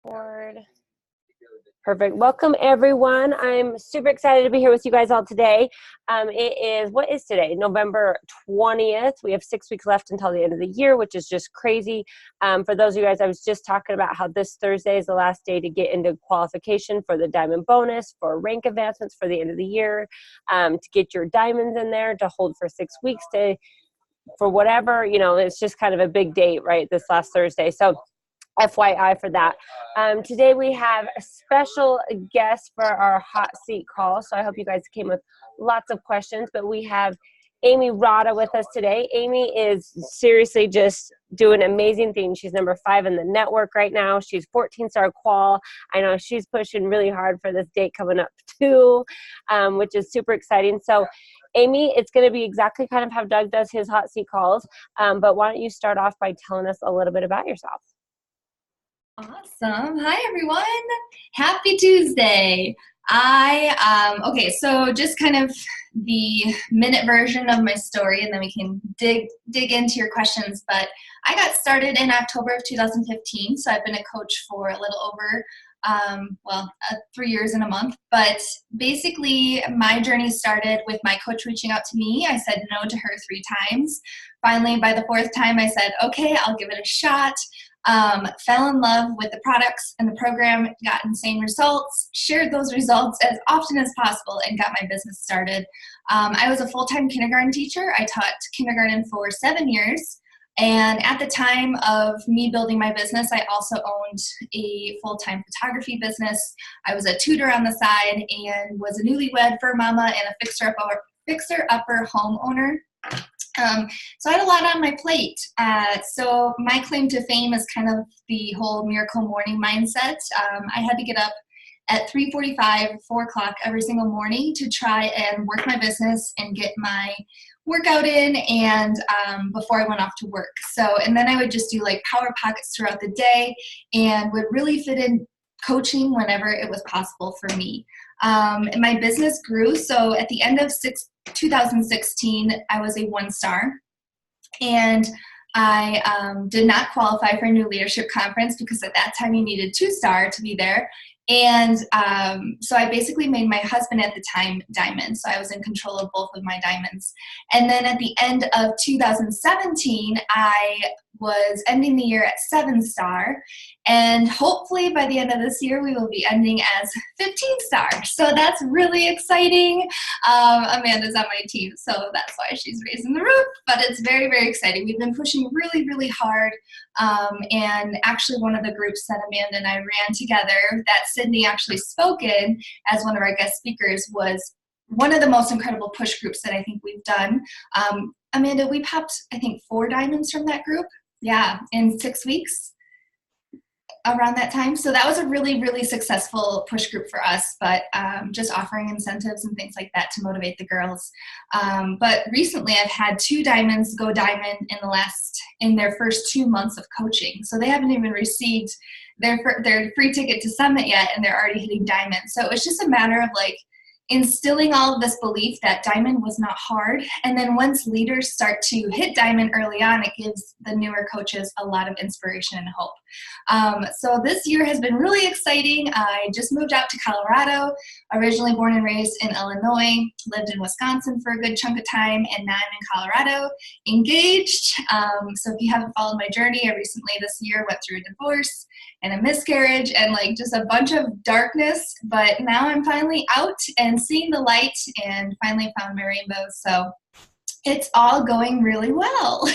Board. Perfect. Welcome, everyone. I'm super excited to be here with you guys all today. What is today? November 20th. We have 6 weeks left until the end of the year, which is just crazy. For those of you guys, I was just talking about how this Thursday is the last day to get into qualification for the diamond bonus, for rank advancements for the end of the year, to get your diamonds in there to hold for 6 weeks for whatever, it's just kind of a big date, right? This last Thursday. So FYI for that. Today we have a special guest for our hot seat call. So I hope you guys came with lots of questions, but we have Amy Rada with us today. Amy is seriously just doing amazing things. She's number 5 in the network right now. She's 14-star qual. I know she's pushing really hard for this date coming up too, which is super exciting. So Amy, it's going to be exactly kind of how Doug does his hot seat calls. But why don't you start off by telling us a little bit about yourself? Awesome. Hi, everyone. Happy Tuesday. Okay, so just kind of the minute version of my story, and then we can dig into your questions. But I got started in October of 2015, so I've been a coach for a little over 3 years and a month. But basically, my journey started with my coach reaching out to me. I said no to her 3 times. Finally, by the 4th time, I said, okay, I'll give it a shot. Fell in love with the products and the program, got insane results, shared those results as often as possible, and got my business started. I was a full-time kindergarten teacher. I taught kindergarten for 7 years. And at the time of me building my business, I also owned a full-time photography business. I was a tutor on the side and was a newlywed fur mama and a fixer-upper homeowner. So I had a lot on my plate. So my claim to fame is kind of the whole miracle morning mindset. I had to get up at 3:45, 4 o'clock every single morning to try and work my business and get my workout in, and before I went off to work. And then I would just do like power pockets throughout the day and would really fit in coaching whenever it was possible for me. And my business grew. So at the end of 2016, I was a 1-star. And I did not qualify for a new leadership conference because at that time you needed 2-star to be there. And so I basically made my husband at the time diamond. So I was in control of both of my diamonds. And then at the end of 2017, I was ending the year at 7-star. And hopefully by the end of this year, we will be ending as 15-star. So that's really exciting. Amanda's on my team, so that's why she's raising the roof. But it's very, very exciting. We've been pushing really, really hard. And actually one of the groups that Amanda and I ran together that Sydney actually spoke in as one of our guest speakers was one of the most incredible push groups that I think we've done. Amanda, we popped, I think, 4 diamonds from that group. Yeah, in 6 weeks around that time. So that was a really, really successful push group for us, but just offering incentives and things like that to motivate the girls. But recently I've had 2 diamonds go diamond in their first 2 months of coaching. So they haven't even received their free ticket to Summit yet, and they're already hitting diamond. So it was just a matter of like instilling all of this belief that diamond was not hard. And then once leaders start to hit diamond early on, it gives the newer coaches a lot of inspiration and hope. So this year has been really exciting. I just moved out to Colorado, originally born and raised in Illinois, lived in Wisconsin for a good chunk of time, and now I'm in Colorado, engaged. So if you haven't followed my journey, I recently this year went through a divorce and a miscarriage and like just a bunch of darkness, but now I'm finally out and seeing the light and finally found my rainbow. So it's all going really well.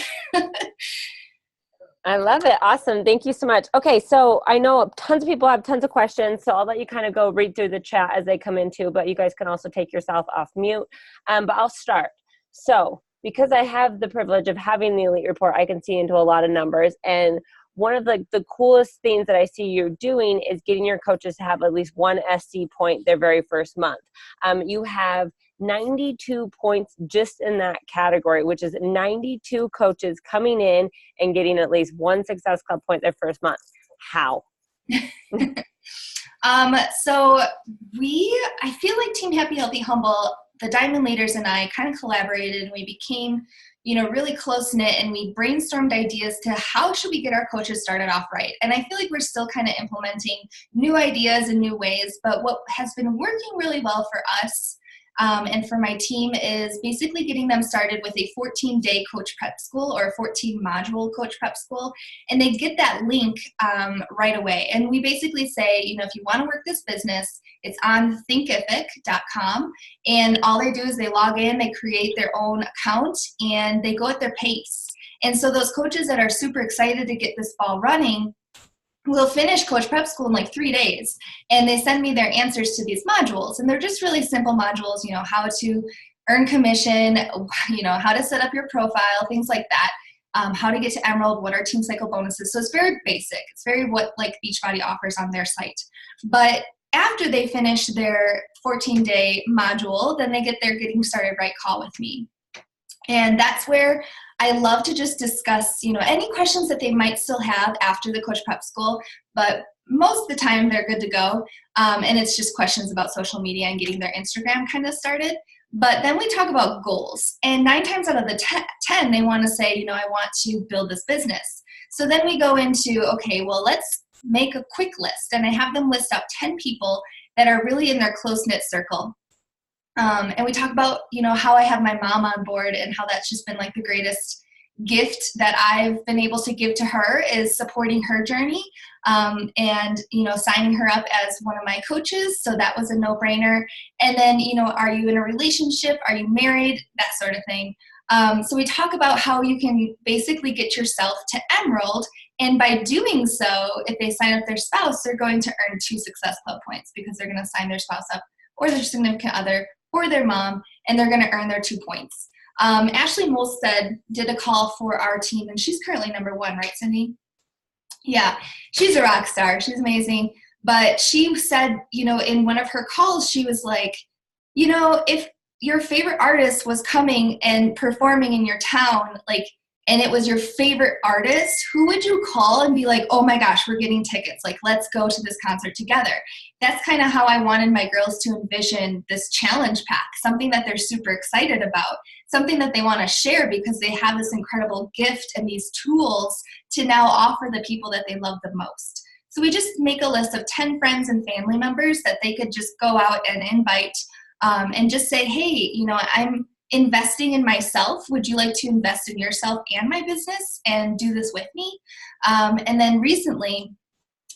I love it. Awesome. Thank you so much. Okay, so I know tons of people have tons of questions, so I'll let you kind of go read through the chat as they come in too, but you guys can also take yourself off mute. But I'll start. So because I have the privilege of having the Elite Report, I can see into a lot of numbers, and one of the coolest things that I see you're doing is getting your coaches to have at least 1 SC point their very first month. You have 92 points just in that category, which is 92 coaches coming in and getting at least 1 Success Club point their first month. How? I feel like Team Happy, Healthy, Humble the diamond leaders and I kind of collaborated, and we became, really close-knit, and we brainstormed ideas to how should we get our coaches started off right. And I feel like we're still kind of implementing new ideas and new ways, but what has been working really well for us and for my team is basically getting them started with a 14-day coach prep school or a 14-module coach prep school, and they get that link right away. And we basically say, if you want to work this business, it's on thinkific.com, and all they do is they log in, they create their own account, and they go at their pace. And so those coaches that are super excited to get this ball running will finish coach prep school in like 3 days, and they send me their answers to these modules, and they're just really simple modules, how to earn commission, how to set up your profile, things like that, how to get to Emerald, what are team cycle bonuses. So it's very basic. It's very what like Beachbody offers on their site. But after they finish their 14-day module, then they get their Getting Started Right call with me. And that's where I love to just discuss, any questions that they might still have after the coach prep school, but most of the time they're good to go. And it's just questions about social media and getting their Instagram kind of started. But then we talk about goals, and 9 times out of the 10, they want to say, I want to build this business. So then we go into, okay, well, let's make a quick list. And I have them list out 10 people that are really in their close-knit circle. And we talk about, how I have my mom on board and how that's just been like the greatest gift that I've been able to give to her is supporting her journey and, signing her up as one of my coaches. So that was a no-brainer. And then, are you in a relationship? Are you married? That sort of thing. So we talk about how you can basically get yourself to Emerald. And by doing so, if they sign up their spouse, they're going to earn 2 Success Club points because they're going to sign their spouse up or their significant other or their mom, and they're going to earn their 2 points. Ashley Molstead did a call for our team, and she's currently number 1, right, Cindy? Yeah, she's a rock star. She's amazing. But she said, in one of her calls, she was like, if your favorite artist was coming and performing in your town, and it was your favorite artist, who would you call and be like, oh my gosh, we're getting tickets. Let's go to this concert together. That's kind of how I wanted my girls to envision this challenge pack, something that they're super excited about, something that they want to share because they have this incredible gift and these tools to now offer the people that they love the most. So we just make a list of 10 friends and family members that they could just go out and invite and just say, hey, I'm investing in myself. Would you like to invest in yourself and my business and do this with me? And then recently,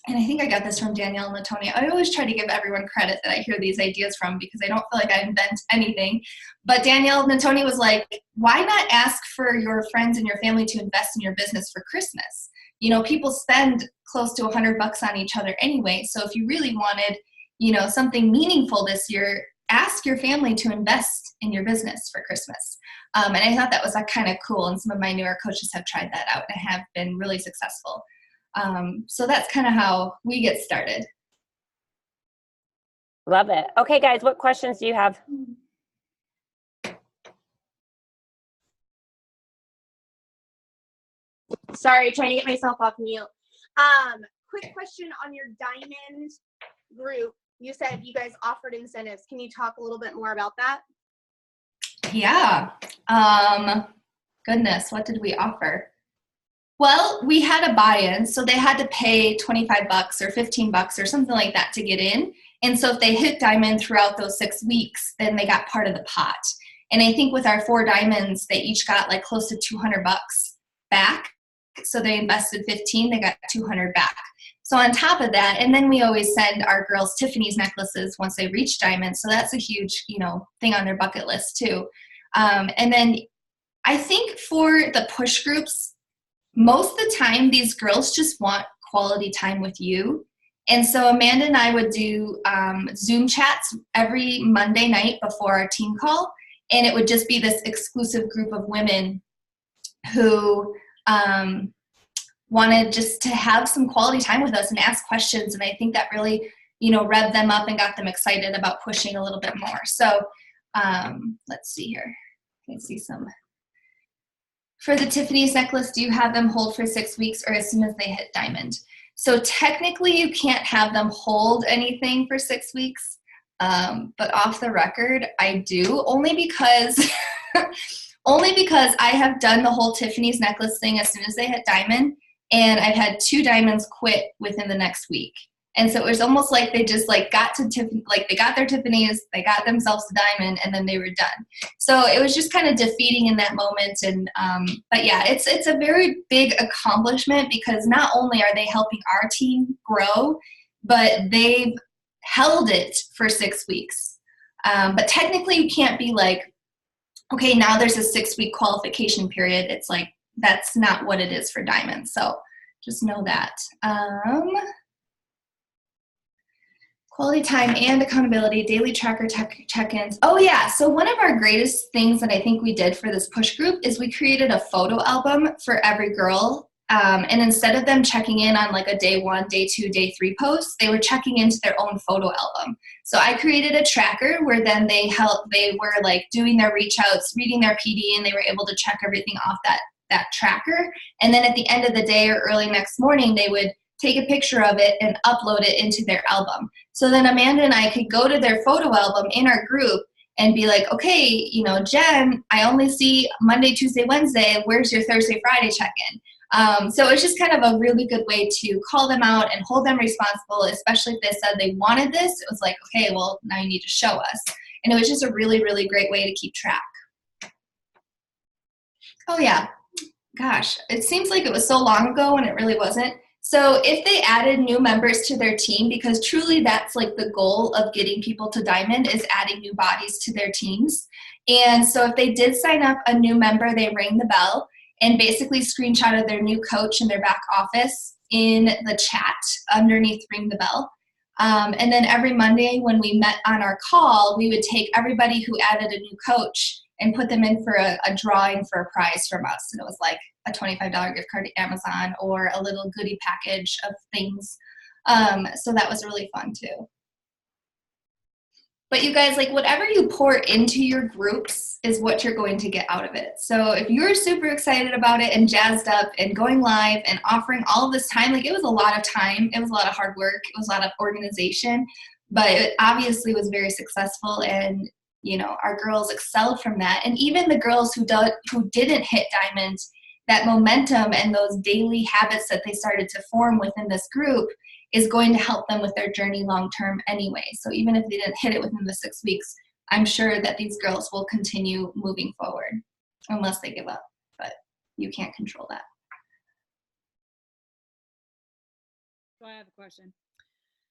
and I think I got this from Danielle and Latonia. I always try to give everyone credit that I hear these ideas from because I don't feel like I invent anything. But Danielle and Latonia was like, why not ask for your friends and your family to invest in your business for Christmas? People spend close to $100 on each other anyway. So if you really wanted, something meaningful this year, ask your family to invest in your business for Christmas. And I thought that was kind of cool. And some of my newer coaches have tried that out and have been really successful. So that's kind of how we get started. Love it. Okay, guys, what questions do you have? Sorry, trying to get myself off mute. Quick question on your diamond group. You said you guys offered incentives. Can you talk a little bit more about that? Yeah. Goodness, what did we offer? Well, we had a buy-in, so they had to pay $25 or $15 or something like that to get in. And so if they hit diamond throughout those 6 weeks, then they got part of the pot. And I think with our 4 diamonds, they each got close to $200 back. So they invested 15, they got 200 back. So on top of that, and then we always send our girls Tiffany's necklaces once they reach diamond. So that's a huge, thing on their bucket list too. And then I think for the push groups, most of the time these girls just want quality time with you. And so Amanda and I would do Zoom chats every Monday night before our team call. And it would just be this exclusive group of women who wanted just to have some quality time with us and ask questions. And I think that really, revved them up and got them excited about pushing a little bit more. So let's see here. I can see some. For the Tiffany's necklace, do you have them hold for 6 weeks or as soon as they hit diamond? So technically you can't have them hold anything for 6 weeks. But off the record, I do, only because I have done the whole Tiffany's necklace thing as soon as they hit diamond, and I've had 2 diamonds quit within the next week. And so it was almost like they just like got to Tiffany, like they got their Tiffany's, they got themselves a diamond, and then they were done. So it was just kind of defeating in that moment. And but yeah, it's a very big accomplishment, because not only are they helping our team grow, but they've held it for 6 weeks. But technically you can't be like, okay, now there's a 6-week qualification period. It's like, that's not what it is for diamonds. So just know that. Quality time and accountability, daily tracker check-ins. Oh yeah, so one of our greatest things that I think we did for this push group is we created a photo album for every girl. And instead of them checking in on like a day 1, day 2, day 3 post, they were checking into their own photo album. So I created a tracker where then they were like doing their reach outs, reading their PD, and they were able to check everything off that tracker. And then at the end of the day or early next morning, they would take a picture of it and upload it into their album. So then Amanda and I could go to their photo album in our group and be like, okay, you know, Jen, I only see Monday, Tuesday, Wednesday. Where's your Thursday, Friday check-in? So it's just kind of a really good way to call them out and hold them responsible, especially if they said they wanted this. It was like, okay, well, now you need to show us. And it was just a really, really great way to keep track. Oh yeah, gosh, it seems like it was so long ago and it really wasn't. So if they added new members to their team, because truly that's like the goal of getting people to diamond, is adding new bodies to their teams. And so if they did sign up a new member, they rang the bell and basically screenshotted their new coach in their back office in the chat underneath ring the bell. And then every Monday when we met on our call, we would take everybody who added a new coach and put them in for a drawing for a prize from us. And it was like a $25 gift card to Amazon or a little goodie package of things. So that was really fun too. But you guys, like, whatever you pour into your groups is what you're going to get out of it. So if you're super excited about it and jazzed up and going live and offering all of this time, like, it was a lot of time, it was a lot of hard work, it was a lot of organization, but it obviously was very successful, and you know, our girls excelled from that. And even the girls who didn't hit diamond, that momentum and those daily habits that they started to form within this group is going to help them with their journey long term anyway. So even if they didn't hit it within the 6 weeks, I'm sure that these girls will continue moving forward unless they give up, but you can't control that. So I have a question.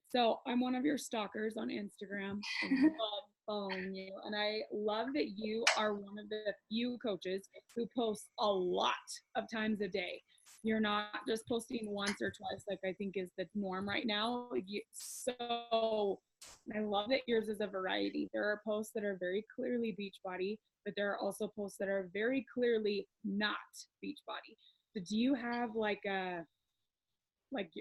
So I'm one of your stalkers on Instagram. I love following you, and I love that you are one of the few coaches who posts a lot of times a day. You're not just posting once or twice like I think is the norm right now. So I love that yours is a variety. There are posts that are very clearly Beachbody, but there are also posts that are very clearly not Beachbody. So do you have like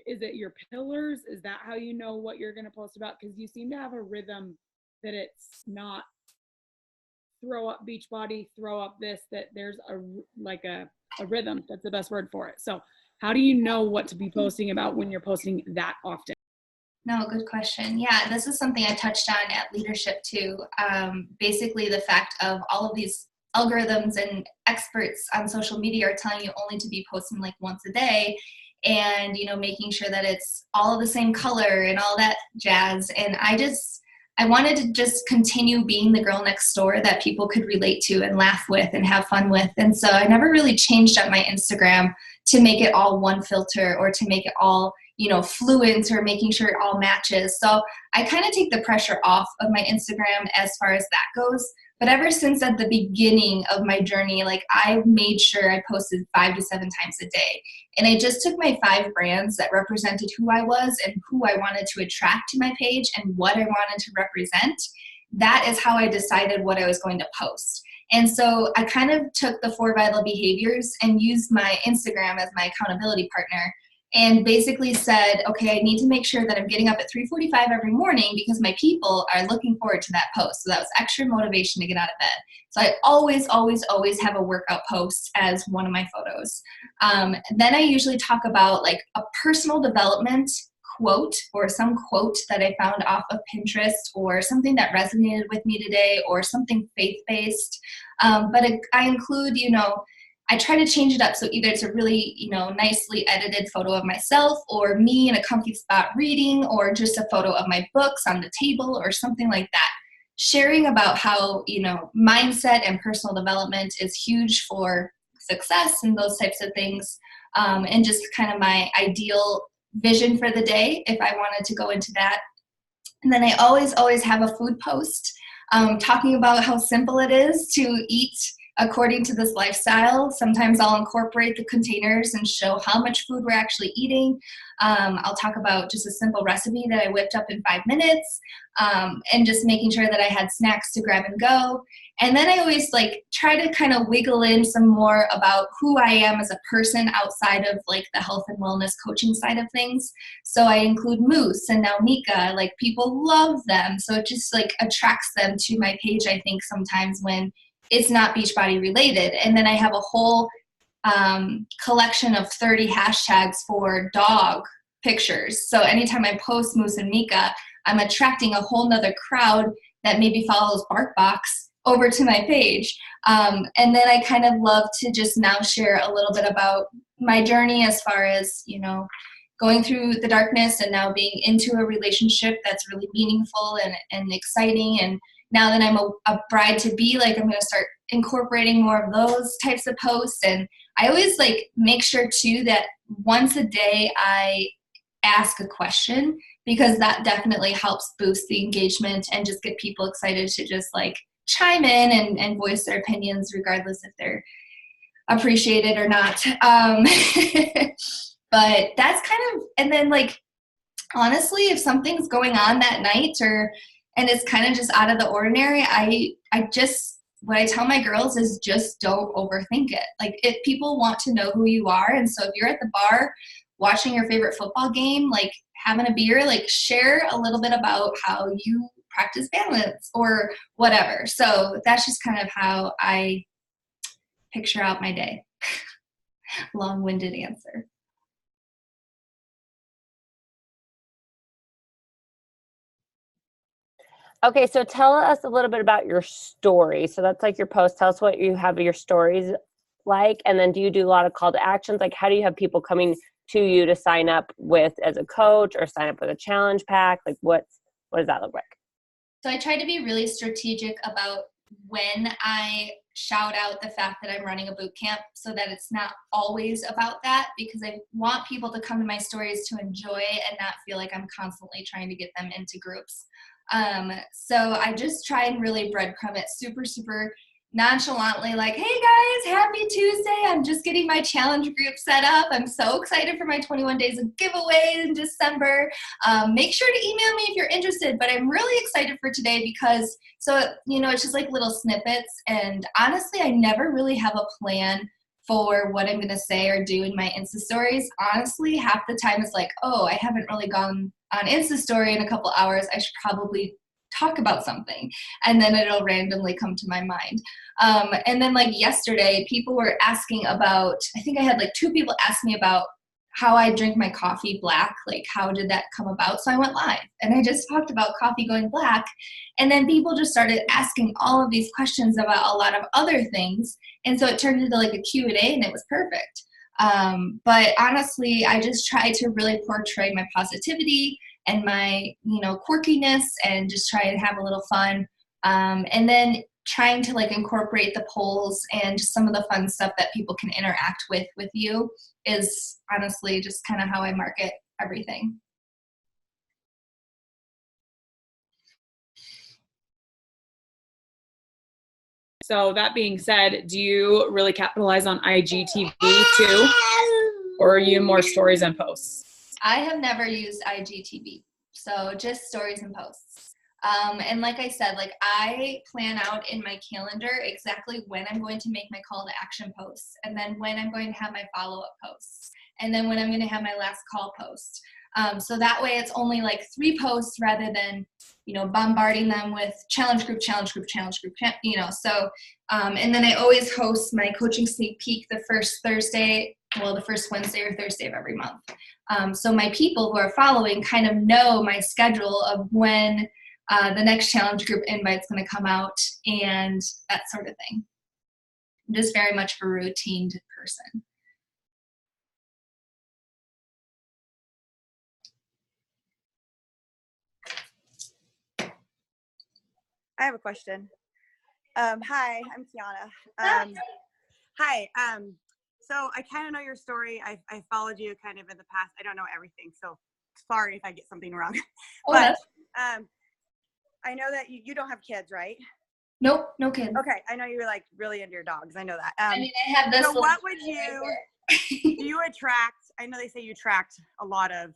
is it your pillars? Is that how you know what you're going to post about? Because you seem to have a rhythm that it's not throw up Beachbody, throw up this, that there's a rhythm. That's the best word for it. So how do you know what to be posting about when you're posting that often? No, good question. Yeah, this is something I touched on at leadership too. Basically the fact of all of these algorithms and experts on social media are telling you only to be posting like once a day, and you know, making sure that it's all the same color and all that jazz. And I wanted to just continue being the girl next door that people could relate to and laugh with and have fun with. And so I never really changed up my Instagram to make it all one filter or to make it all, you know, fluent or making sure it all matches. So I kind of take the pressure off of my Instagram as far as that goes. But ever since at the beginning of my journey, like, I made sure I posted 5 to 7 times a day. And I just took my 5 brands that represented who I was and who I wanted to attract to my page and what I wanted to represent. That is how I decided what I was going to post. And so I kind of took the 4 vital behaviors and used my Instagram as my accountability partner, and basically said, okay, I need to make sure that I'm getting up at 3:45 every morning because my people are looking forward to that post. So that was extra motivation to get out of bed. So I always, always, always have a workout post as one of my photos. Then I usually talk about like a personal development quote or some quote that I found off of Pinterest, or something that resonated with me today, or something faith-based. But I include, I try to change it up. So either it's a really, nicely edited photo of myself, or me in a comfy spot reading, or just a photo of my books on the table or something like that. Sharing about how, mindset and personal development is huge for success and those types of things. And just kind of my ideal vision for the day, if I wanted to go into that. And then I always have a food post talking about how simple it is to eat according to this lifestyle. Sometimes I'll incorporate the containers and show how much food we're actually eating. I'll talk about just a simple recipe that I whipped up in 5 minutes, and just making sure that I had snacks to grab and go. And then I always try to kind of wiggle in some more about who I am as a person outside of the health and wellness coaching side of things. So I include Moose and now Mika, people love them. So it just attracts them to my page, I think, sometimes when it's not Beachbody related. And then I have a whole collection of 30 hashtags for dog pictures. So anytime I post Moose and Mika, I'm attracting a whole nother crowd that maybe follows BarkBox over to my page. And then I kind of love to just now share a little bit about my journey as far as, going through the darkness and now being into a relationship that's really meaningful and exciting. And now that I'm a bride to be, I'm going to start incorporating more of those types of posts. And I always make sure too that once a day I ask a question, because that definitely helps boost the engagement and just get people excited to just chime in and voice their opinions, regardless if they're appreciated or not. But that's kind of, and then honestly, if something's going on that night and it's kind of just out of the ordinary, what I tell my girls is just don't overthink it. If people want to know who you are, and so if you're at the bar watching your favorite football game, having a beer, share a little bit about how you practice balance or whatever. So that's just kind of how I picture out my day. Long-winded answer. Okay, so tell us a little bit about your story. So that's your post. Tell us what you have your stories like, and then do you do a lot of call to actions? How do you have people coming to you to sign up with as a coach or sign up with a challenge pack? What does that look like? So I try to be really strategic about when I shout out the fact that I'm running a boot camp, so that it's not always about that, because I want people to come to my stories to enjoy it and not feel like I'm constantly trying to get them into groups. So I just try and really breadcrumb it super, super nonchalantly, hey guys, happy Tuesday. I'm just getting my challenge group set up. I'm so excited for my 21 days of giveaway in December. Make sure to email me if you're interested, but I'm really excited for today because, it's just little snippets. And honestly, I never really have a plan for what I'm going to say or do in my Insta stories. Honestly, half the time it's I haven't really gone on Insta story in a couple hours. I should probably talk about something, and then it'll randomly come to my mind. And then yesterday, people were asking about, I think I had 2 people ask me about how I drink my coffee black, how did that come about? So I went live and I just talked about coffee going black, and then people just started asking all of these questions about a lot of other things, and so it turned into a Q&A, and it was perfect. But honestly, I just try to really portray my positivity and my, quirkiness, and just try and have a little fun. And then trying to incorporate the polls and just some of the fun stuff that people can interact with you is honestly just kind of how I market everything. So that being said, do you really capitalize on IGTV too? Or are you more stories and posts? I have never used IGTV, so just stories and posts. And like I said, I plan out in my calendar exactly when I'm going to make my call to action posts, and then when I'm going to have my follow-up posts, and then when I'm going to have my last call post. So that way it's only 3 posts rather than, bombarding them with challenge group. So, and then I always host my coaching sneak peek the first Thursday the first Wednesday or Thursday of every month. So my people who are following kind of know my schedule of when the next challenge group invite's going to come out and that sort of thing. I'm just very much of a routine person. I have a question. Hi, I'm Tiana. Hi. So I kind of know your story. I followed you kind of in the past. I don't know everything, so sorry if I get something wrong. But I know that you don't have kids, right? Nope, no kids. Okay, I know you're like really into your dogs. I know that. I mean, I have this. So what would do you attract? I know they say you attract a lot of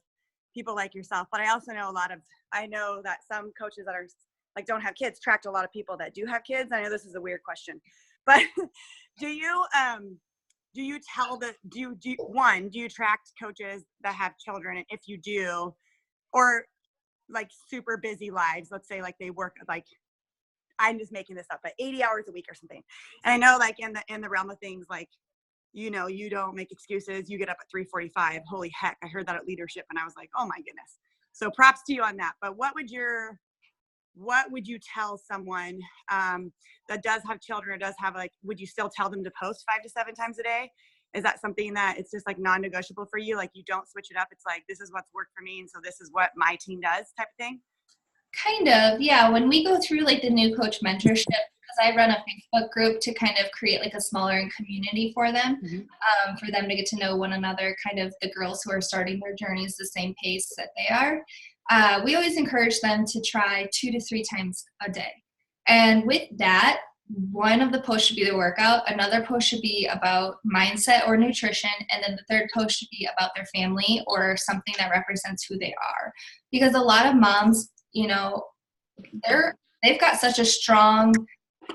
people like yourself, but I also know I know that some coaches that are like don't have kids attract a lot of people that do have kids. I know this is a weird question, but do you attract coaches that have children? And if you do, or like super busy lives, let's say like they work like, I'm just making this up, but 80 hours a week or something. And I know like in the realm of things, like, you know, you don't make excuses. You get up at 3:45. Holy heck. I heard that at leadership and I was like, oh my goodness. So props to you on that. But what would you tell someone that does have children or does have like, would you still tell them to post 5 to 7 times a day? Is that something that it's just like non-negotiable for you? Like you don't switch it up. It's like, this is what's worked for me. And so this is what my team does type of thing. Kind of, yeah. When we go through like the new coach mentorship, because I run a Facebook group to kind of create like a smaller community for them, for them to get to know one another, kind of the girls who are starting their journeys the same pace that they are. We always encourage them to try 2 to 3 times a day. And with that, one of the posts should be the workout, another post should be about mindset or nutrition, and then the third post should be about their family or something that represents who they are. Because a lot of moms, you know, they've got such a strong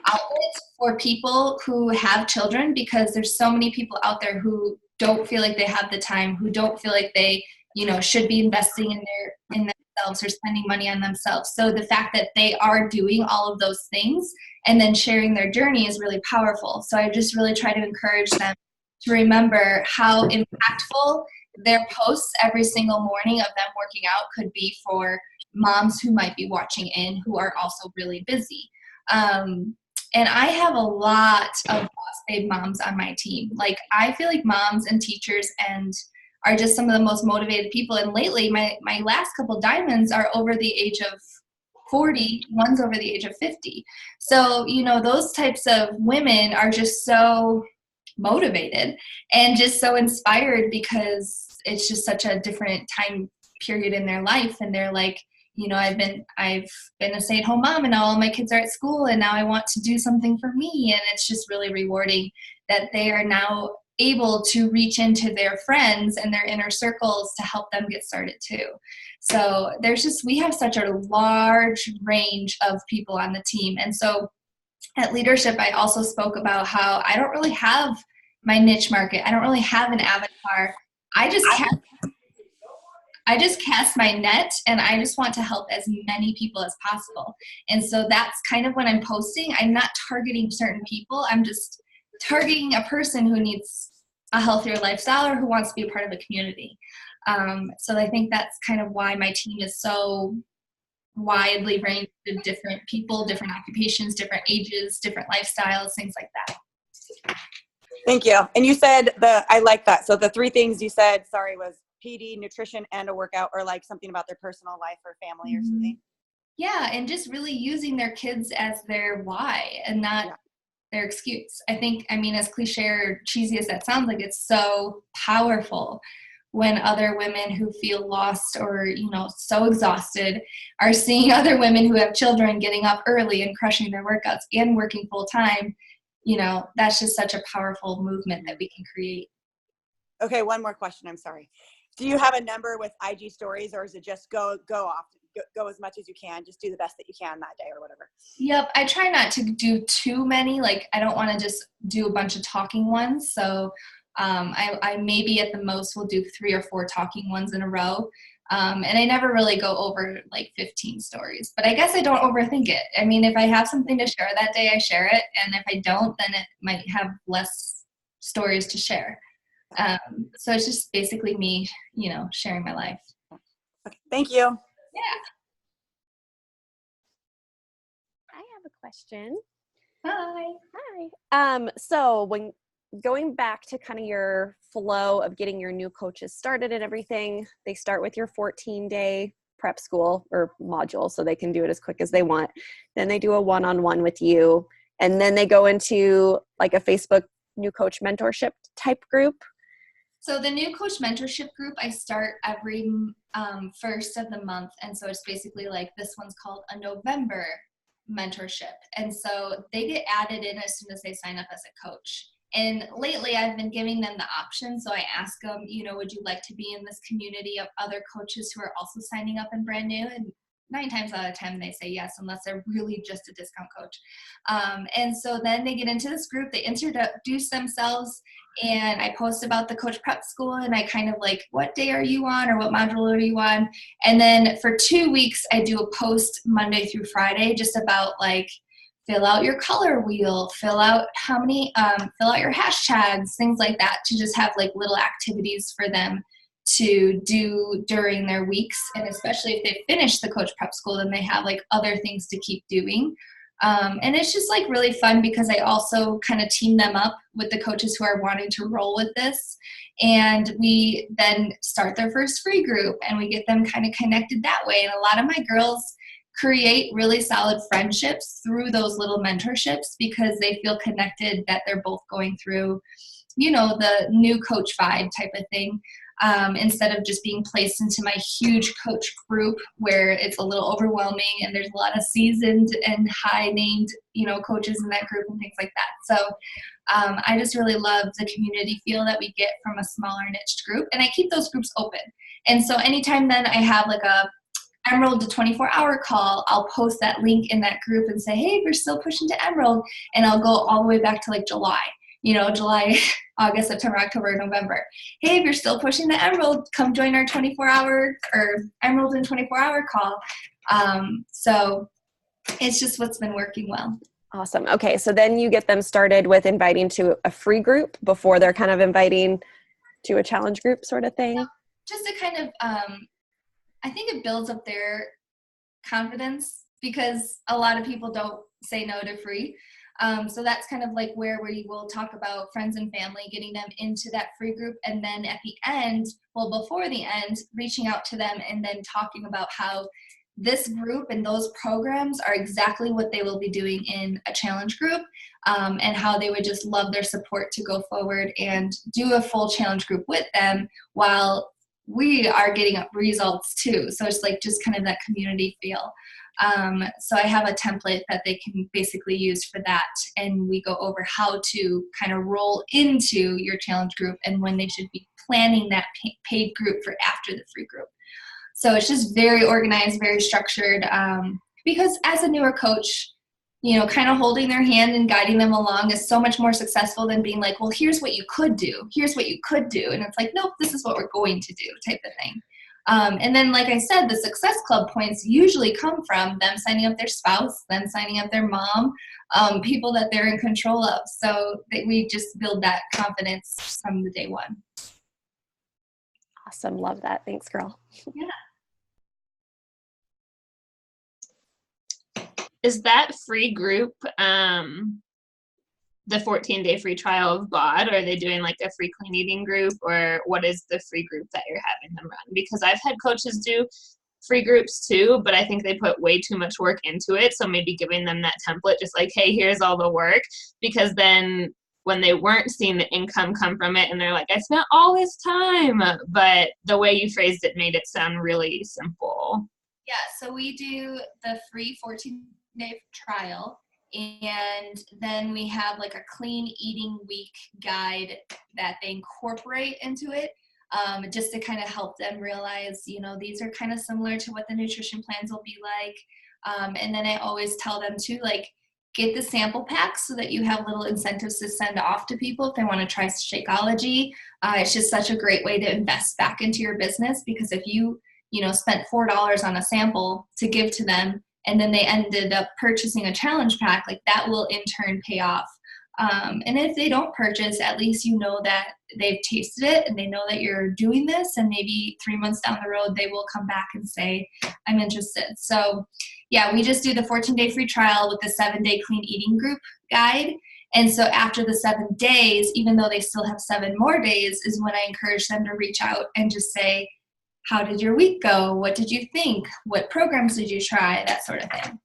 outlet for people who have children, because there's so many people out there who don't feel like they have the time, who don't feel like they, you know, should be investing in themselves or spending money on themselves. So the fact that they are doing all of those things and then sharing their journey is really powerful. So I just really try to encourage them to remember how impactful their posts every single morning of them working out could be for moms who might be watching in who are also really busy. And I have a lot of Boss Babe moms on my team. Like, I feel like moms and teachers are just some of the most motivated people. And lately, my last couple diamonds are over the age of 40, one's over the age of 50. So, you know, those types of women are just so motivated and just so inspired, because it's just such a different time period in their life. And they're like, you know, I've been a stay-at-home mom and now all my kids are at school and now I want to do something for me. And it's just really rewarding that they are now able to reach into their friends and their inner circles to help them get started too. So we have such a large range of people on the team. And so at leadership, I also spoke about how I don't really have my niche market. I don't really have an avatar. I just cast my net, and I just want to help as many people as possible. And so that's kind of when I'm posting. I'm not targeting certain people. I'm just targeting a person who needs a healthier lifestyle or who wants to be a part of a community. So I think that's kind of why my team is so widely ranged of different people, different occupations, different ages, different lifestyles, things like that. Thank you. And you said I like that. So the 3 things you said, was PD, nutrition, and a workout, or like something about their personal life or family or something. Yeah, and just really using their kids as their why and not their excuse. I think, I mean, as cliche or cheesy as that sounds, like, it's so powerful when other women who feel lost or, you know, so exhausted are seeing other women who have children getting up early and crushing their workouts and working full time. You know, that's just such a powerful movement that we can create. Okay, one more question. I'm sorry. Do you have a number with IG stories, or is it just go often, go as much as you can, just do the best that you can that day or whatever? Yep, I try not to do too many. Like, I don't want to just do a bunch of talking ones. So I maybe at the most will do 3 or 4 talking ones in a row. And I never really go over like 15 stories, but I guess I don't overthink it. I mean, if I have something to share that day, I share it. And if I don't, then it might have less stories to share. So it's just basically me, sharing my life. Okay, thank you. Yeah. I have a question. Bye. Hi. So when going back to kind of your flow of getting your new coaches started and everything, they start with your 14-day prep school or module so they can do it as quick as they want. Then they do a one-on-one with you, and then they go into like a Facebook new coach mentorship type group. So the new coach mentorship group, I start every first of the month. And so it's basically like this one's called a November mentorship. And so they get added in as soon as they sign up as a coach. And lately I've been giving them the option. So I ask them, would you like to be in this community of other coaches who are also signing up and brand new? And 9 times out of 10, they say yes, unless they're really just a discount coach. And so then they get into this group, they introduce themselves, and I post about the coach prep school, and I kind of like, what day are you on, or what module are you on? And then for 2 weeks, I do a post Monday through Friday, just about like, fill out your color wheel, fill out fill out your hashtags, things like that, to just have like little activities for them to do during their weeks. And especially if they finish the coach prep school, then they have like other things to keep doing. And it's just like really fun because I also kind of team them up with the coaches who are wanting to roll with this. And we then start their first free group and we get them kind of connected that way. And a lot of my girls create really solid friendships through those little mentorships because they feel connected, that they're both going through, the new coach vibe type of thing. Instead of just being placed into my huge coach group where it's a little overwhelming and there's a lot of seasoned and high named, coaches in that group and things like that. So I just really love the community feel that we get from a smaller niched group, and I keep those groups open. And so anytime then I have like a Emerald to 24-hour call, I'll post that link in that group and say, hey, we're still pushing to Emerald. And I'll go all the way back to like July, July, August, September, October, November. Hey, if you're still pushing the Emerald, come join our 24-hour or Emerald and 24-hour call. So it's just what's been working well. Awesome. Okay. So then you get them started with inviting to a free group before they're kind of inviting to a challenge group sort of thing. Just to kind of, I think it builds up their confidence because a lot of people don't say no to free. So that's kind of like where we will talk about friends and family, getting them into that free group. And then at the end, before the end, reaching out to them and then talking about how this group and those programs are exactly what they will be doing in a challenge group, and how they would just love their support to go forward and do a full challenge group with them while we are getting results too. So it's like just kind of that community feel. So I have a template that they can basically use for that. And we go over how to kind of roll into your challenge group and when they should be planning that paid group for after the free group. So it's just very organized, very structured, because as a newer coach, kind of holding their hand and guiding them along is so much more successful than being like, well, here's what you could do. Here's what you could do. And it's like, nope, this is what we're going to do type of thing. And then, like I said, the Success Club points usually come from them signing up their spouse, them signing up their mom, people that they're in control of. So we just build that confidence from the day one. Awesome. Love that. Thanks, girl. Yeah. Is that free group the 14-day free trial of God, or are they doing like a free clean eating group, or what is the free group that you're having them run? Because I've had coaches do free groups too, but I think they put way too much work into it. So maybe giving them that template, just like, hey, here's all the work, because then when they weren't seeing the income come from it and they're like, I spent all this time, but the way you phrased it made it sound really simple. Yeah, so we do the free 14-day trial, and then we have like a clean eating week guide that they incorporate into it, just to kind of help them realize, these are kind of similar to what the nutrition plans will be like. And then I always tell them to like, get the sample packs so that you have little incentives to send off to people if they want to try Shakeology. It's just such a great way to invest back into your business, because if you spent $4 on a sample to give to them, and then they ended up purchasing a challenge pack, like that will in turn pay off And if they don't purchase, at least you know that they've tasted it and they know that you're doing this, and maybe 3 months down the road they will come back and say, I'm interested. So yeah, we just do the 14-day free trial with the 7-day clean eating group guide. And so after the 7 days, even though they still have 7 more days, is when I encourage them to reach out and just say, how did your week go? What did you think? What programs did you try? That sort of thing.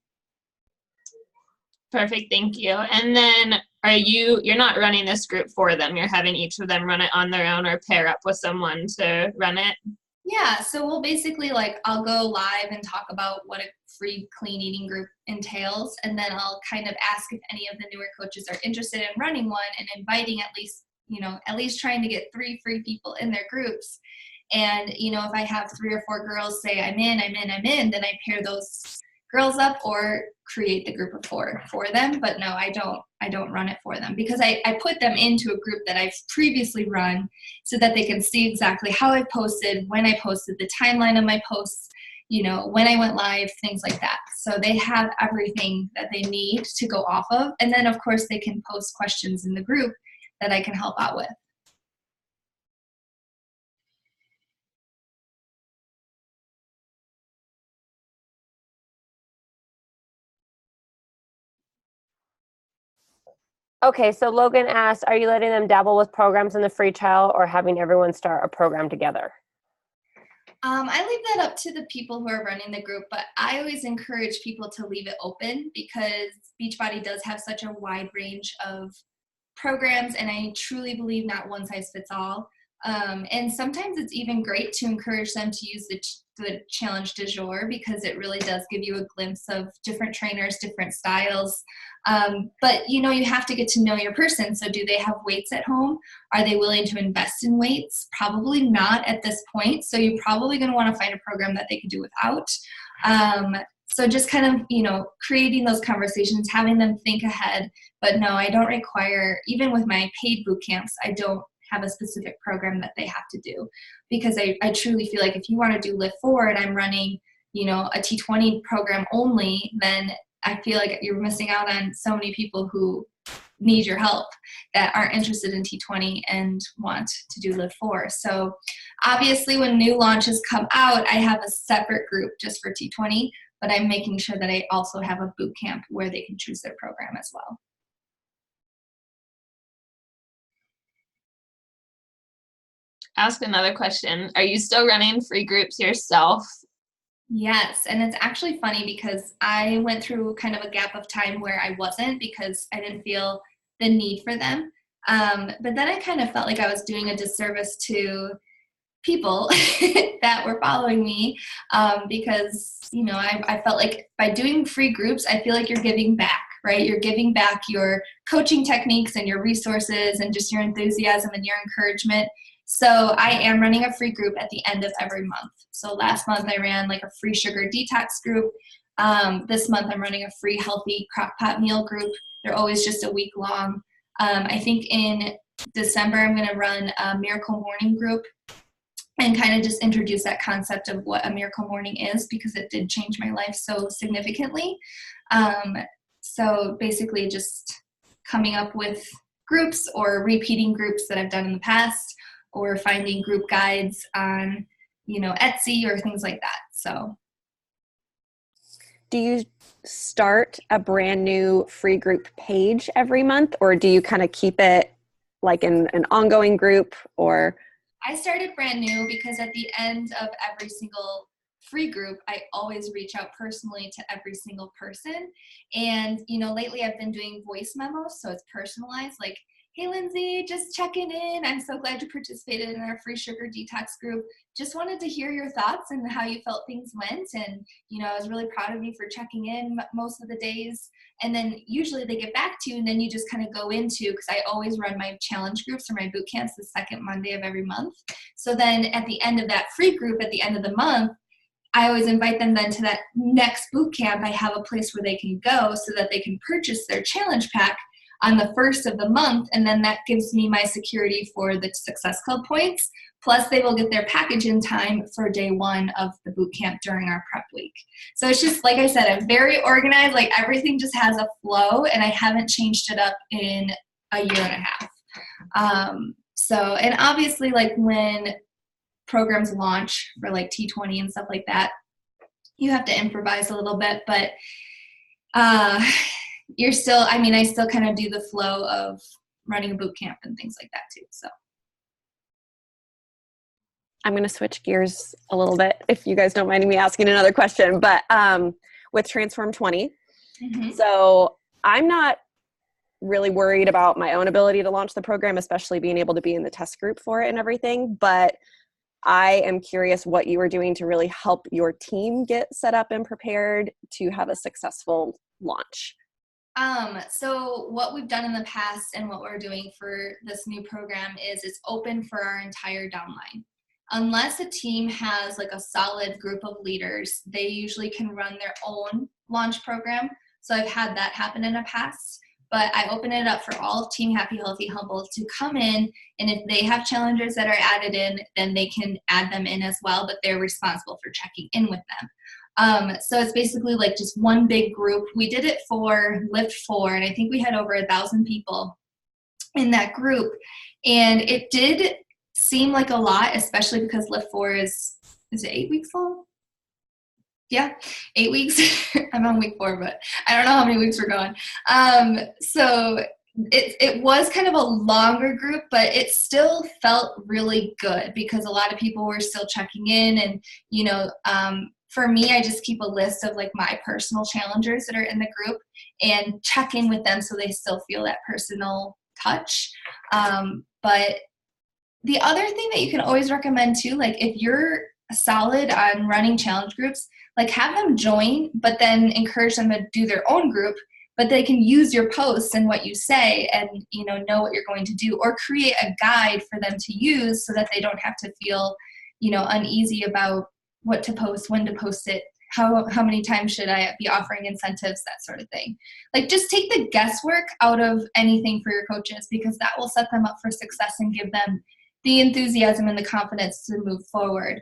Perfect, thank you. And then you're not running this group for them, you're having each of them run it on their own or pair up with someone to run it? Yeah, so we'll basically I'll go live and talk about what a free clean eating group entails, and then I'll kind of ask if any of the newer coaches are interested in running one and inviting at least trying to get 3 free people in their groups. And, if I have 3 or 4 girls say, I'm in, then I pair those girls up or create the group of 4 for them. But no, I don't run it for them, because I put them into a group that I've previously run so that they can see exactly how I posted, when I posted, the timeline of my posts, when I went live, things like that. So they have everything that they need to go off of. And then of course they can post questions in the group that I can help out with. Okay, so Logan asked, are you letting them dabble with programs in the free trial or having everyone start a program together? I leave that up to the people who are running the group, but I always encourage people to leave it open, because Beachbody does have such a wide range of programs, and I truly believe not one size fits all. And sometimes it's even great to encourage them to use the challenge du jour, because it really does give you a glimpse of different trainers, different styles. But you have to get to know your person. So do they have weights at home? Are they willing to invest in weights? Probably not at this point. So you're probably going to want to find a program that they can do without. So just kind of, creating those conversations, having them think ahead. But no, I don't require, even with my paid boot camps, I don't have a specific program that they have to do, because I truly feel like if you want to do Lift 4 and I'm running, a T20 program only, then I feel like you're missing out on so many people who need your help that aren't interested in T20 and want to do Lift 4. So obviously when new launches come out, I have a separate group just for T20, but I'm making sure that I also have a boot camp where they can choose their program as well. Ask another question. Are you still running free groups yourself? Yes, and it's actually funny because I went through kind of a gap of time where I wasn't, because I didn't feel the need for them. But then I kind of felt like I was doing a disservice to people that were following me, because, I felt like by doing free groups, I feel like you're giving back, right? You're giving back your coaching techniques and your resources and just your enthusiasm and your encouragement. So I am running a free group at the end of every month. So last month I ran a free sugar detox group. This month I'm running a free healthy crock pot meal group. They're always just a week long. I think in December I'm going to run a miracle morning group and kind of just introduce that concept of what a miracle morning is, because it did change my life so significantly. So basically just coming up with groups or repeating groups that I've done in the past, or finding group guides on, Etsy or things like that. So. Do you start a brand new free group page every month, or do you kind of keep it in an ongoing group? Or I started brand new because at the end of every single free group, I always reach out personally to every single person. And, lately I've been doing voice memos, so it's personalized, hey, Lindsay, just checking in. I'm so glad you participated in our free sugar detox group. Just wanted to hear your thoughts and how you felt things went. And, I was really proud of you for checking in most of the days. And then usually they get back to you, and then you just kind of go into, because I always run my challenge groups or my boot camps the second Monday of every month. So then at the end of that free group, at the end of the month, I always invite them then to that next boot camp. I have a place where they can go so that they can purchase their challenge pack on the first of the month, and then that gives me my security for the Success Club points, plus they will get their package in time for day 1 of the boot camp during our prep week. So it's just, like I said, I'm very organized, everything just has a flow, and I haven't changed it up in a year and a half. So, and obviously like when programs launch for like T20 and stuff like that, you have to improvise a little bit, but you're still, I mean, I still kind of do the flow of running a boot camp and things like that too. So I'm going to switch gears a little bit if you guys don't mind me asking another question, but with Transform 20, so I'm not really worried about my own ability to launch the program, especially being able to be in the test group for it and everything, but I am curious what you are doing to really help your team get set up and prepared to have a successful launch. So what we've done in the past and what we're doing for this new program is it's open for our entire downline. Unless a team has like a solid group of leaders, they usually can run their own launch program. So I've had that happen in the past, but I open it up for all of Team Happy, Healthy, Humble to come in. And if they have challenges that are added in, then they can add them in as well, but they're responsible for checking in with them. So it's basically like just one big group. We did it for Lift 4, and I think we had over 1,000 people in that group. And it did seem like a lot, especially because Lift 4 is it 8 weeks long? Yeah, 8 weeks. I'm on week 4, but I don't know how many weeks we're going. So it was kind of a longer group, but it still felt really good because a lot of people were still checking in. And, you know, for me, I just keep a list of like my personal challengers that are in the group and check in with them so they still feel that personal touch. But the other thing that you can always recommend too, like if you're solid on running challenge groups, like have them join, but then encourage them to do their own group, but they can use your posts and what you say and, you know what you're going to do, or create a guide for them to use so that they don't have to feel, you know, uneasy about what to post, when to post it, how many times should I be offering incentives, that sort of thing. Like just take the guesswork out of anything for your coaches, because that will set them up for success and give them the enthusiasm and the confidence to move forward.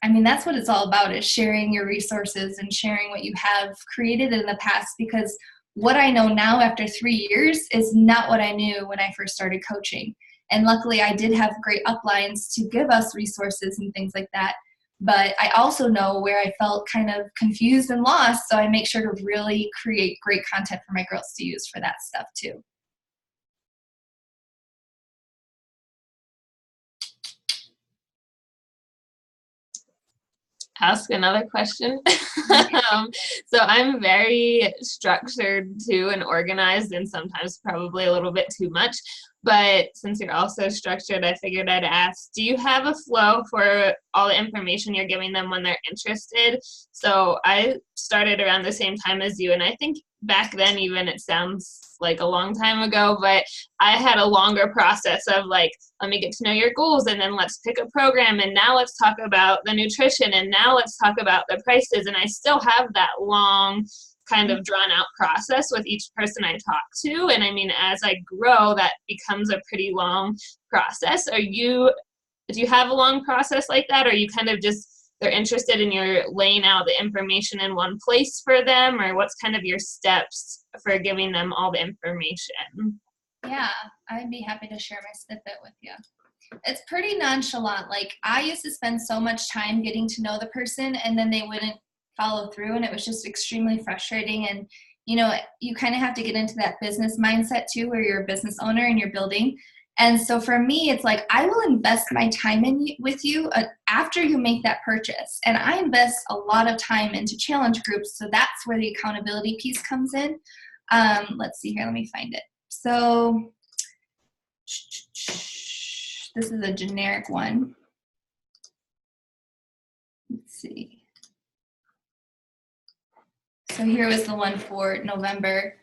I mean, that's what it's all about, is sharing your resources and sharing what you have created in the past, because what I know now after 3 years is not what I knew when I first started coaching. And luckily I did have great uplines to give us resources and things like that. But I also know where I felt kind of confused and lost, so I make sure to really create great content for my girls to use for that stuff too. Ask another question. So I'm very structured too and organized, and sometimes probably a little bit too much. But since you're also structured, I figured I'd ask, do you have a flow for all the information you're giving them when they're interested? So I started around the same time as you, and I think back then even, it sounds like a long time ago, but I had a longer process of like, let me get to know your goals, and then let's pick a program, and now let's talk about the nutrition, and now let's talk about the prices. And I still have that long kind of drawn out process with each person I talk to. And I mean, as I grow, that becomes a pretty long process. Do you have a long process like that? Or are you kind of just, they're interested in your laying out the information in one place for them? Or what's kind of your steps for giving them all the information? Yeah, I'd be happy to share my snippet with you. It's pretty nonchalant. Like I used to spend so much time getting to know the person, and then they wouldn't follow through, and it was just extremely frustrating. And you know, you kind of have to get into that business mindset too, where you're a business owner and you're building. And so for me, it's like I will invest my time with you after you make that purchase, and I invest a lot of time into challenge groups, so that's where the accountability piece comes in. Let's see here, let me find it. So this is a generic one. Let's see. So here was the one for November.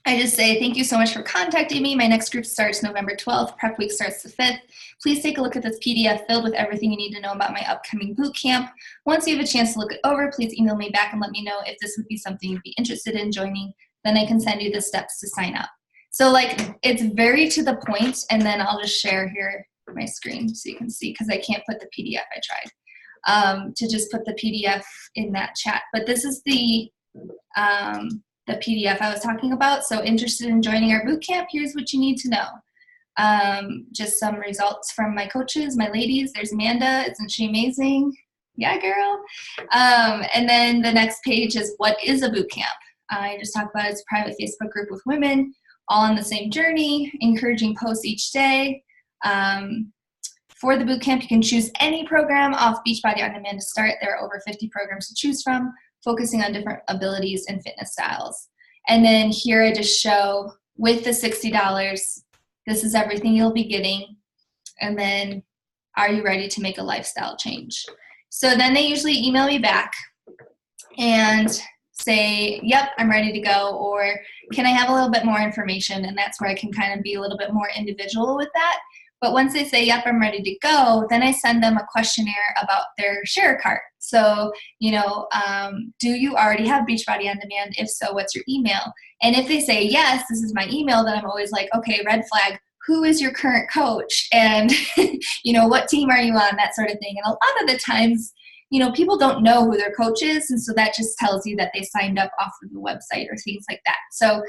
I just say, thank you so much for contacting me. My next group starts November 12th. Prep week starts the 5th. Please take a look at this PDF filled with everything you need to know about my upcoming boot camp. Once you have a chance to look it over, please email me back and let me know if this would be something you'd be interested in joining. Then I can send you the steps to sign up. So like, it's very to the point, and then I'll just share here my screen so you can see, because I can't put the PDF, I tried. To just put the PDF in that chat. But this is the the PDF I was talking about. So interested in joining our boot camp, here's what you need to know. Just some results from my coaches, my ladies. There's Amanda. Isn't she amazing? Yeah, girl. And then the next page is what is a boot camp? I just talked about it's a private Facebook group with women all on the same journey, encouraging posts each day. For the boot camp, you can choose any program off Beachbody On Demand to start. There are over 50 programs to choose from, focusing on different abilities and fitness styles. And then here I just show with the $60, this is everything you'll be getting. And then, are you ready to make a lifestyle change? So then they usually email me back and say, yep, I'm ready to go, or can I have a little bit more information? And that's where I can kind of be a little bit more individual with that. But once they say, yep, I'm ready to go, then I send them a questionnaire about their share cart. So, do you already have Beachbody On Demand? If so, what's your email? And if they say, yes, this is my email, then I'm always like, okay, red flag, who is your current coach? And, what team are you on? That sort of thing. And a lot of the times, people don't know who their coach is. And so that just tells you that they signed up off of the website or things like that. So,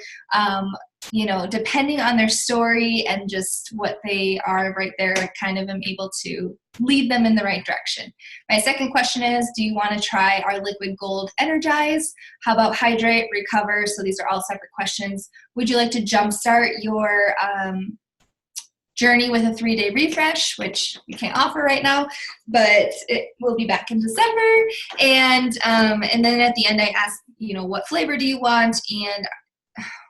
depending on their story and just what they are right there, I kind of am able to lead them in the right direction. My second question is, do you want to try our Liquid Gold Energize? How about Hydrate, Recover? So these are all separate questions. Would you like to jumpstart your journey with a 3-day refresh, which we can't offer right now, but it will be back in December. And then at the end, I ask, what flavor do you want? And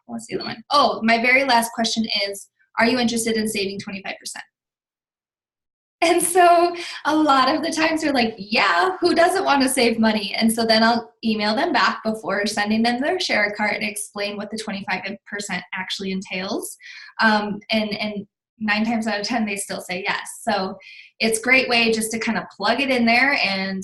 what's the other one? Oh, my very last question is, are you interested in saving 25%? And so a lot of the times they're like, yeah, who doesn't want to save money? And so then I'll email them back before sending them their share cart and explain what the 25% actually entails. And 9 times out of 10, they still say yes. So it's a great way just to kind of plug it in there and,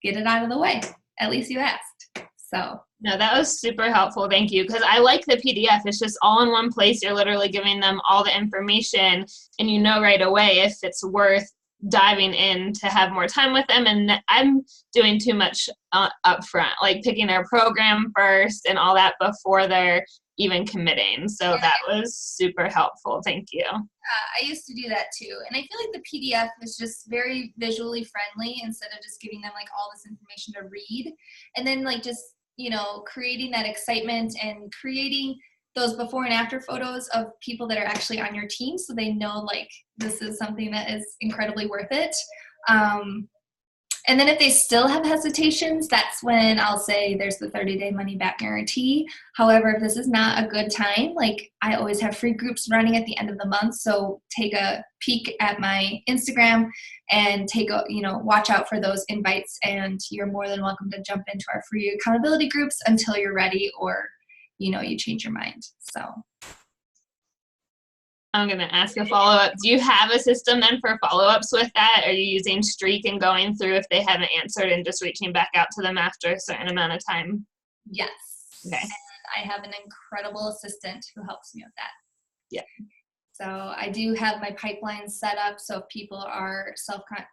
get it out of the way. At least you asked. So. No, that was super helpful. Thank you. Because I like the PDF. It's just all in one place. You're literally giving them all the information and right away if it's worth diving in to have more time with them. And I'm doing too much up front, like picking their program first and all that before they're even committing. So that was super helpful. Thank you. I used to do that too. And I feel like the PDF is just very visually friendly instead of just giving them like all this information to read. And then like just, creating that excitement and creating those before and after photos of people that are actually on your team so they know like this is something that is incredibly worth it. And then if they still have hesitations, that's when I'll say there's the 30-day money-back guarantee. However, if this is not a good time, like I always have free groups running at the end of the month. So take a peek at my Instagram and watch out for those invites. And you're more than welcome to jump into our free accountability groups until you're ready or, you change your mind. So. I'm going to ask a follow-up. Do you have a system then for follow-ups with that? Are you using Streak and going through if they haven't answered and just reaching back out to them after a certain amount of time? Yes. Okay. And I have an incredible assistant who helps me with that. Yeah. So I do have my pipeline set up. So if people are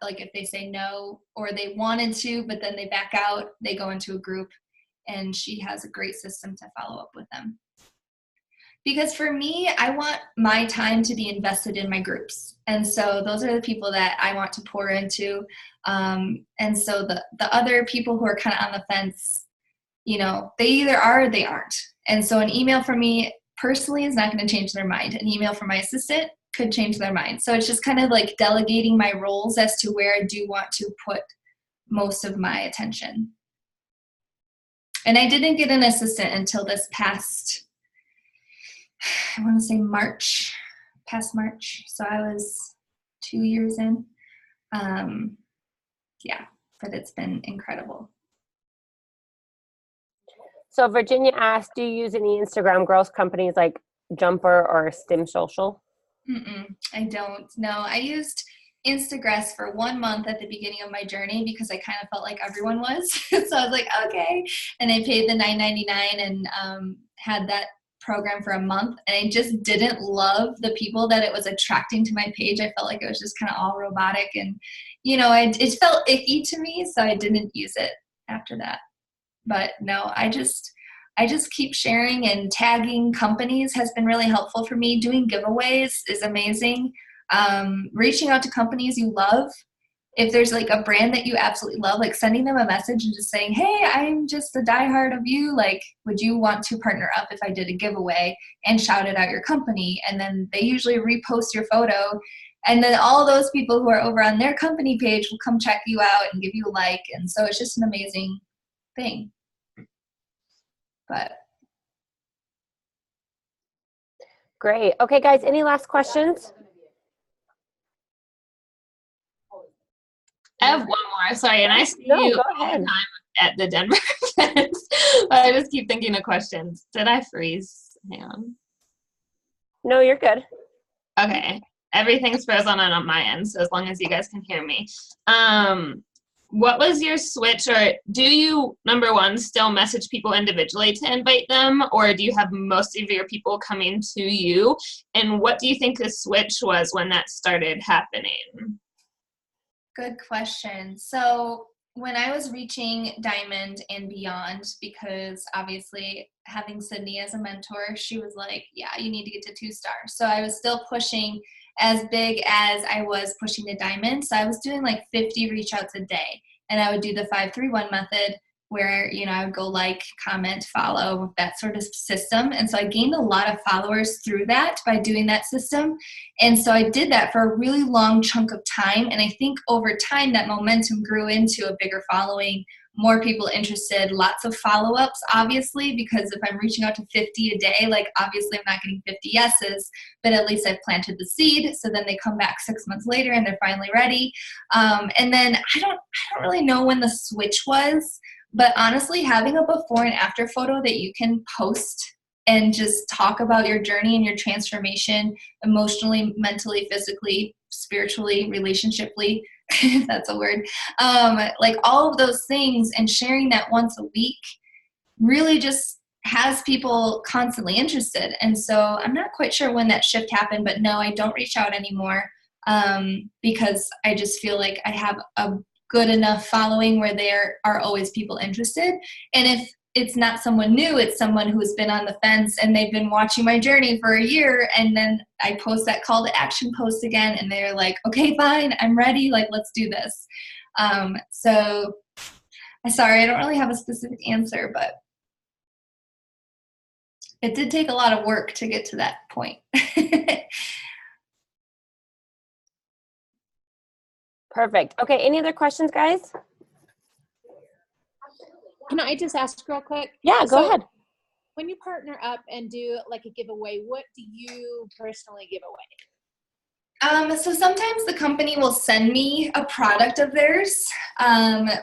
like if they say no or they wanted to, but then they back out, they go into a group and she has a great system to follow up with them. Because for me, I want my time to be invested in my groups. And so those are the people that I want to pour into. And so the other people who are kind of on the fence, they either are or they aren't. And so an email from me personally is not going to change their mind. An email from my assistant could change their mind. So it's just kind of like delegating my roles as to where I do want to put most of my attention. And I didn't get an assistant until this past I want to say past March. So I was 2 years in. But it's been incredible. So Virginia asked, do you use any Instagram growth companies like Jumper or Stim Social? I don't. No, I used Instagress for 1 month at the beginning of my journey because I kind of felt like everyone was. So I was like, okay. And I paid the $9.99 and had that program for a month, and I just didn't love the people that it was attracting to my page. I felt like it was just kind of all robotic and it felt icky to me, so I didn't use it after that. But no, I just keep sharing, and tagging companies has been really helpful for me. Doing giveaways is amazing. Reaching out to companies you love. If there's like a brand that you absolutely love, like sending them a message and just saying, hey, I'm just a diehard of you. Like, would you want to partner up if I did a giveaway, and shouted out your company? And then they usually repost your photo. And then all those people who are over on their company page will come check you out and give you a like. And so it's just an amazing thing. But Great. Okay, guys, any last questions? I have one more. Sorry, and I see No, you go all the ahead. time at the Denver events, but I just keep thinking of questions. Did I freeze? Hang on. No, you're good. Okay, everything's frozen on my end, so as long as you guys can hear me. What was your switch, or do you, number one, still message people individually to invite them, or do you have most of your people coming to you? And what do you think the switch was when that started happening? good question. So when I was reaching Diamond and beyond, because obviously having Sydney as a mentor, she was like, yeah, you need to get to 2-star. So I was still pushing as big as I was pushing to Diamond. So I was doing like 50 reach outs a day. And I would do the 5-3-1 method, where, you know, I would go like, comment, follow, that sort of system. And so I gained a lot of followers through that by doing that system. And so I did that for a really long chunk of time. And I think over time that momentum grew into a bigger following, more people interested, lots of follow-ups, obviously, because if I'm reaching out to 50 a day, like obviously I'm not getting 50 yeses, but at least I've planted the seed. So then they come back 6 months later and they're finally ready. And then I don't really know when the switch was. But honestly, having a before and after photo that you can post and just talk about your journey and your transformation emotionally, mentally, physically, spiritually, relationshiply, if that's a word, like all of those things, and sharing that once a week really just has people constantly interested. And so I'm not quite sure when that shift happened, but no, I don't reach out anymore, because I just feel like I have a good enough following where there are always people interested. And if it's not someone new, it's someone who's been on the fence and they've been watching my journey for a year, and then I post that call to action post again and they're like, okay, fine, I'm ready, like, let's do this. So sorry, I don't really have a specific answer, but it did take a lot of work to get to that point. Perfect. Okay, any other questions, guys? Can I just ask real quick? Yeah, go ahead. When you partner up and do like a giveaway, what do you personally give away? So sometimes the company will send me a product of theirs,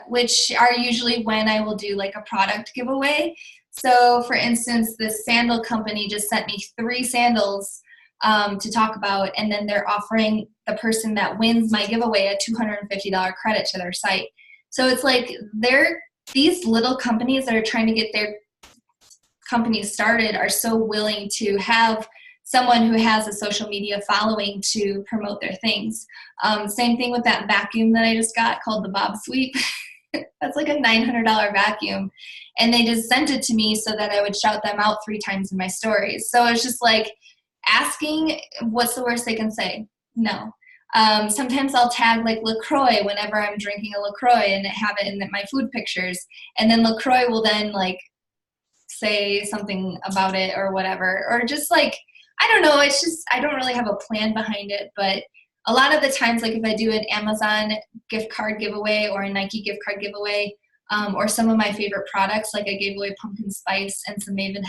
which are usually when I will do like a product giveaway. So for instance, this sandal company just sent me 3 sandals to talk about, and then they're offering the person that wins my giveaway a $250 credit to their site. So it's like these little companies that are trying to get their companies started are so willing to have someone who has a social media following to promote their things. Same thing with that vacuum that I just got called the Bob Sweep. That's like a $900 vacuum. And they just sent it to me so that I would shout them out 3 times in my stories. So it's just like asking, what's the worst they can say? No. Sometimes I'll tag like LaCroix whenever I'm drinking a LaCroix and have it in my food pictures. And then LaCroix will then like say something about it or whatever. Or just like, I don't know, it's just, I don't really have a plan behind it. But a lot of the times, like if I do an Amazon gift card giveaway or a Nike gift card giveaway, or some of my favorite products, like I gave away pumpkin spice and some Maven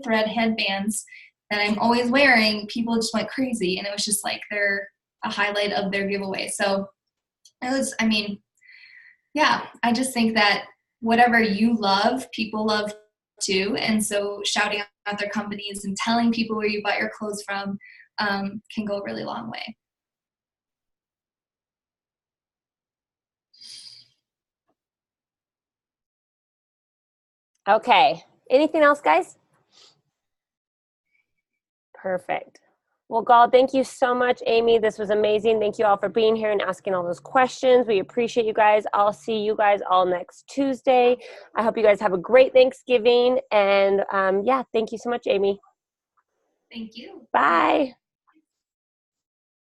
thread headbands that I'm always wearing, people just went crazy. And it was just like they're a highlight of their giveaway. So it was, I mean, yeah, I just think that whatever you love, people love too. And so shouting out their companies and telling people where you bought your clothes from can go a really long way. Okay. Anything else, guys? Perfect. Well, Gal, thank you so much, Amy. This was amazing. Thank you all for being here and asking all those questions. We appreciate you guys. I'll see you guys all next Tuesday. I hope you guys have a great Thanksgiving. And yeah, thank you so much, Amy. Thank you. Bye.